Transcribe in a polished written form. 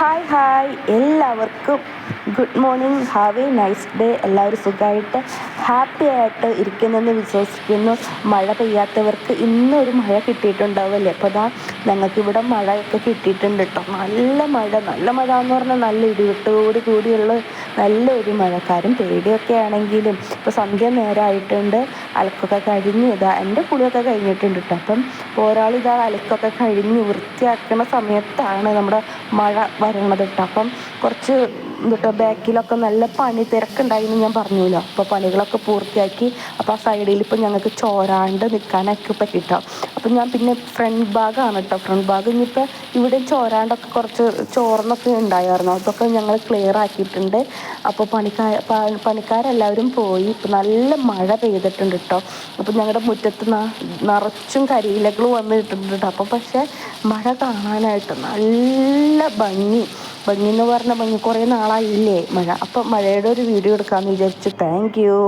Hi hi എല്ലാവർക്കും good morning, have A nice day. എല്ലാവരും സുഖമായിട്ട് ഹാപ്പി ആയിട്ട് ഇരിക്കുന്നെന്ന് വിശ്വസിക്കുന്നു. മഴ പെയ്യാത്തവർക്ക് ഇന്നൊരു മഴ കിട്ടിയിട്ടുണ്ടാവുമല്ലേ? അപ്പോൾ അതാ ഞങ്ങൾക്കിവിടെ മഴയൊക്കെ കിട്ടിയിട്ടുണ്ട് കേട്ടോ. നല്ല മഴ എന്ന് പറഞ്ഞാൽ നല്ല ഇടിവെട്ടോട് കൂടിയുള്ള നല്ലൊരു മഴക്കാരും പേടിയൊക്കെ ആണെങ്കിലും ഇപ്പോൾ സന്ധ്യ നേരമായിട്ടുണ്ട്. അലക്കൊക്കെ കഴിഞ്ഞ് ഇതാ എൻ്റെ കുളിയൊക്കെ കഴിഞ്ഞിട്ടുണ്ട് കേട്ടോ. അപ്പം ഒരാളിതാ അലക്കൊക്കെ കഴിഞ്ഞ് വൃത്തിയാക്കുന്ന സമയത്താണ് നമ്മുടെ മഴ വരണത് കേട്ടോ. അപ്പം കുറച്ച് ബാക്കിലൊക്കെ നല്ല പണി തിരക്കുണ്ടായിരുന്നു ഞാൻ പറഞ്ഞല്ലോ. അപ്പോൾ പണികളൊക്കെ പൂർത്തിയാക്കി. അപ്പോൾ ആ സൈഡിൽ ഇപ്പോൾ ഞങ്ങൾക്ക് ചോരാണ്ട് നിൽക്കാനൊക്കെ പറ്റിട്ടോ. അപ്പം ഞാൻ പിന്നെ ഫ്രണ്ട് ഭാഗമാണ് കേട്ടോ. ഫ്രണ്ട് ഭാഗം ഇനിയിപ്പോൾ ഇവിടെ ചോരാണ്ടൊക്കെ കുറച്ച് ചോർന്നൊക്കെ ഉണ്ടായിരുന്നു. അതൊക്കെ ഞങ്ങൾ ക്ലിയർ ആക്കിയിട്ടുണ്ട്. അപ്പോൾ പണിക്കാരെല്ലാവരും പോയി. ഇപ്പം നല്ല മഴ പെയ്തിട്ടുണ്ട് കേട്ടോ. അപ്പം ഞങ്ങളുടെ മുറ്റത്ത് നിറച്ചും കരിയിലകൾ വന്നിട്ടുണ്ട് കേട്ടോ. അപ്പോൾ പക്ഷേ മഴ കാണാനായിട്ട് നല്ല ഭംഗി എന്ന് പറഞ്ഞ ഭംഗി. കുറേ നാളായില്ലേ മഴ. അപ്പം മഴയുടെ ഒരു വീഡിയോ എടുക്കാമെന്ന് വിചാരിച്ചു. Thank you.